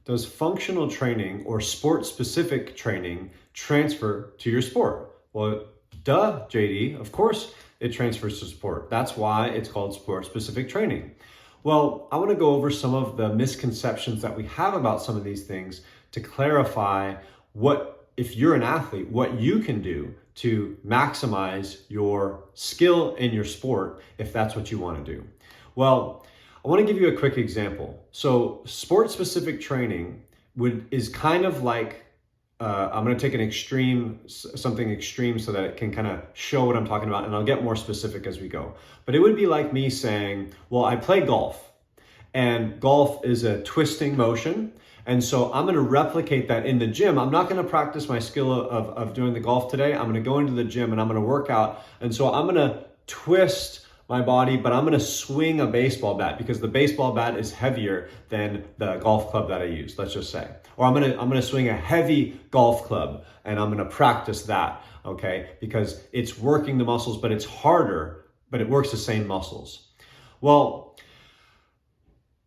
does functional training or sport-specific training transfer to your sport? Well, duh, JD, of course it transfers to sport. That's why it's called sport-specific training. Well, I want to go over some of the misconceptions that we have about some of these things to clarify if you're an athlete, what you can do to maximize your skill in your sport if that's what you want to do. Well, I want to give you a quick example. So sport-specific training is kind of like, I'm going to take something extreme so that it can kind of show what I'm talking about, and I'll get more specific as we go. But it would be like me saying, well, I play golf, and golf is a twisting motion. And so I'm going to replicate that in the gym. I'm not going to practice my skill of doing the golf today. I'm going to go into the gym and I'm going to work out. And so I'm going to twist my body, but I'm going to swing a baseball bat because the baseball bat is heavier than the golf club that I use, let's just say. Or I'm going to swing a heavy golf club and I'm going to practice that, okay? Because it's working the muscles, but it's harder, but it works the same muscles. Well,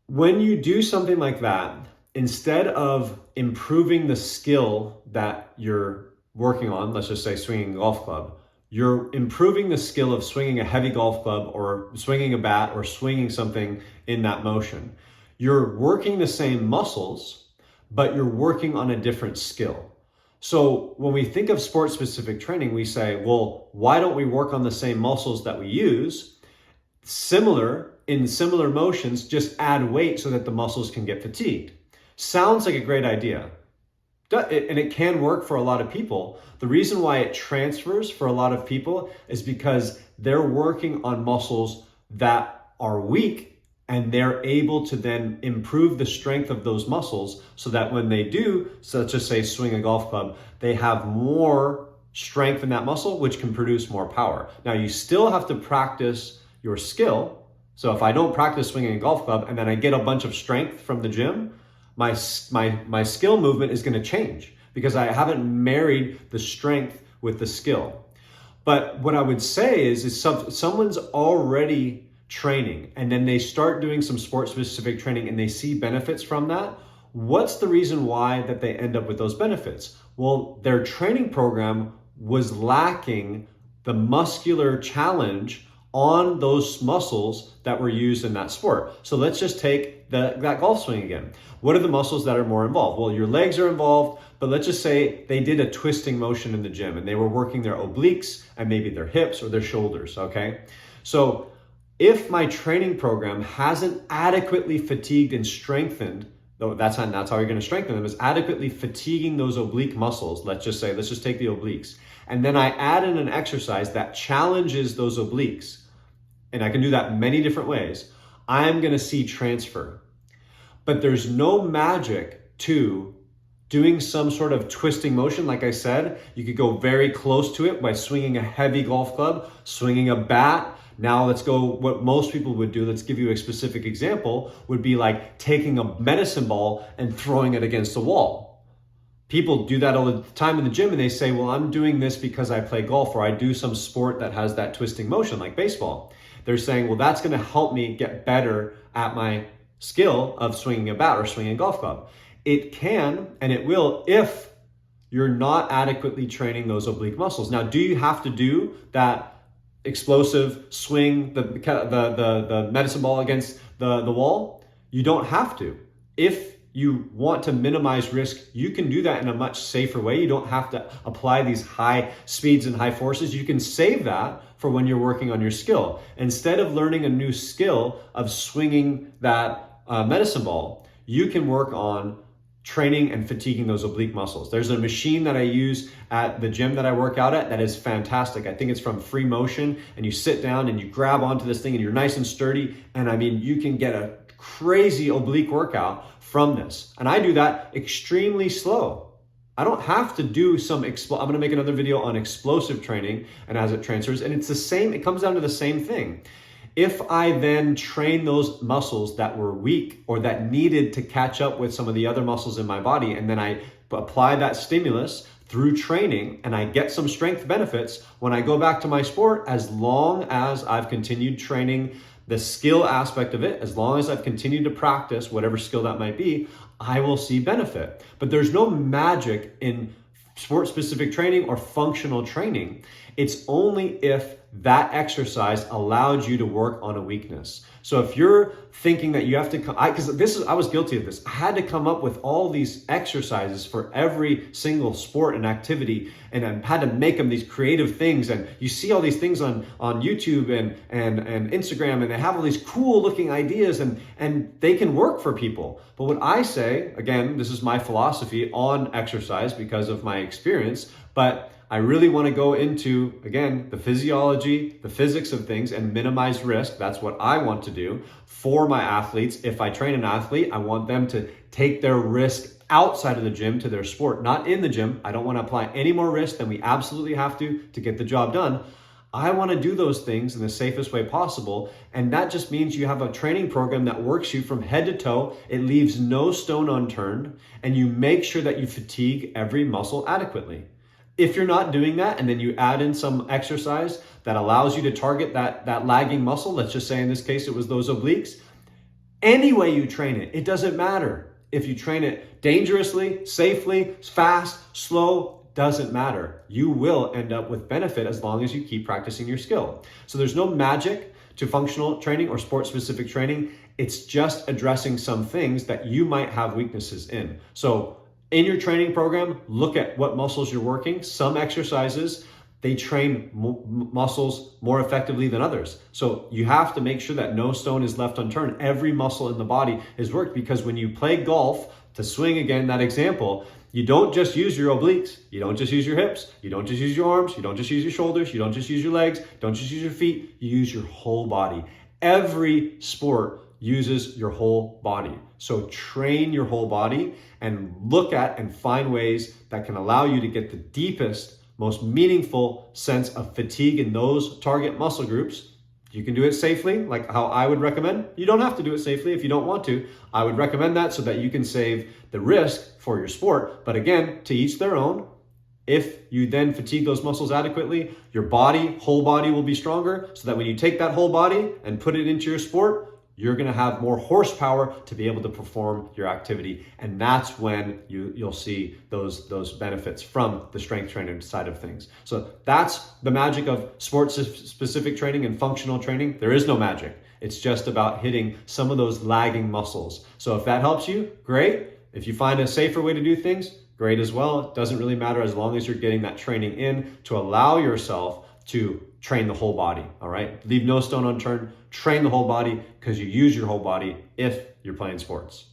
when you do something like that, instead of improving the skill that you're working on, let's just say swinging a golf club, you're improving the skill of swinging a heavy golf club or swinging a bat or swinging something in that motion. You're working the same muscles, but you're working on a different skill. So when we think of sport-specific training, we say, well, why don't we work on the same muscles that we use? In similar motions, just add weight so that the muscles can get fatigued. Sounds like a great idea, and it can work for a lot of people. The reason why it transfers for a lot of people is because they're working on muscles that are weak, and they're able to then improve the strength of those muscles so that when they do, such as say swing a golf club, they have more strength in that muscle, which can produce more power. Now, you still have to practice your skill. So if I don't practice swinging a golf club and then I get a bunch of strength from the gym, my skill movement is going to change because I haven't married the strength with the skill. But what I would say is someone's already training and then they start doing some sport-specific training and they see benefits from that. What's the reason why that they end up with those benefits? Well, their training program was lacking the muscular challenge on those muscles that were used in that sport. So let's just take that golf swing again. What are the muscles that are more involved? Well, your legs are involved, but let's just say they did a twisting motion in the gym and they were working their obliques and maybe their hips or their shoulders, okay? So if my training program hasn't adequately fatigued and strengthened, though that's how you're gonna strengthen them, is adequately fatiguing those oblique muscles. Let's just take the obliques. And then I add in an exercise that challenges those obliques, and I can do that many different ways, I'm gonna see transfer. But there's no magic to doing some sort of twisting motion. Like I said, you could go very close to it by swinging a heavy golf club, swinging a bat. Now let's go, what most people would do, let's give you a specific example, would be like taking a medicine ball and throwing it against the wall. People do that all the time in the gym and they say, well, I'm doing this because I play golf or I do some sport that has that twisting motion like baseball. They're saying, well, that's gonna help me get better at my skill of swinging a bat or swinging a golf club. It can and it will if you're not adequately training those oblique muscles. Now, do you have to do that explosive swing, the medicine ball against the wall? You don't have to. If you want to minimize risk, you can do that in a much safer way. You don't have to apply these high speeds and high forces. You can save that for when you're working on your skill. Instead of learning a new skill of swinging that medicine ball, you can work on training and fatiguing those oblique muscles. There's a machine that I use at the gym that I work out at that is fantastic. I think it's from Free Motion, and you sit down and you grab onto this thing and you're nice and sturdy. And I mean, you can get a crazy oblique workout from this. And I do that extremely slow. I don't have to do I'm gonna make another video on explosive training and as it transfers, and it's the same, it comes down to the same thing. If I then train those muscles that were weak or that needed to catch up with some of the other muscles in my body, and then I apply that stimulus through training and I get some strength benefits, when I go back to my sport, as long as I've continued training the skill aspect of it, as long as I've continued to practice whatever skill that might be, I will see benefit. But there's no magic in sport specific training or functional training. It's only if that exercise allowed you to work on a weakness. So if you're thinking that you have to I was guilty of this. I had to come up with all these exercises for every single sport and activity, and I had to make them these creative things. And you see all these things on YouTube and Instagram, and they have all these cool looking ideas, and they can work for people. But what I say, again, this is my philosophy on exercise because of my experience, but I really want to go into, again, the physiology, the physics of things, and minimize risk. That's what I want to do for my athletes. If I train an athlete, I want them to take their risk outside of the gym to their sport, not in the gym. I don't want to apply any more risk than we absolutely have to get the job done. I want to do those things in the safest way possible. And that just means you have a training program that works you from head to toe. It leaves no stone unturned, and you make sure that you fatigue every muscle adequately. If you're not doing that, and then you add in some exercise that allows you to target that lagging muscle, let's just say in this case it was those obliques, any way you train it, it doesn't matter. If you train it dangerously, safely, fast, slow, doesn't matter. You will end up with benefit as long as you keep practicing your skill. So there's no magic to functional training or sport-specific training. It's just addressing some things that you might have weaknesses in. So in your training program, look at what muscles you're working. Some exercises, they train muscles more effectively than others. So you have to make sure that no stone is left unturned. Every muscle in the body is worked, because when you play golf, to swing again that example, you don't just use your obliques, you don't just use your hips, you don't just use your arms, you don't just use your shoulders, you don't just use your legs, don't just use your feet, you use your whole body. Every sport uses your whole body. So train your whole body and look at and find ways that can allow you to get the deepest, most meaningful sense of fatigue in those target muscle groups. You can do it safely, like how I would recommend. You don't have to do it safely if you don't want to. I would recommend that so that you can save the risk for your sport. But again, to each their own. If you then fatigue those muscles adequately, your body, whole body will be stronger, so that when you take that whole body and put it into your sport, you're going to have more horsepower to be able to perform your activity. And that's when you'll see those benefits from the strength training side of things. So that's the magic of sports specific training and functional training. There is no magic. It's just about hitting some of those lagging muscles. So if that helps you, great. If you find a safer way to do things, great as well. It doesn't really matter as long as you're getting that training in to allow yourself to train the whole body, all right? Leave no stone unturned, train the whole body, because you use your whole body if you're playing sports.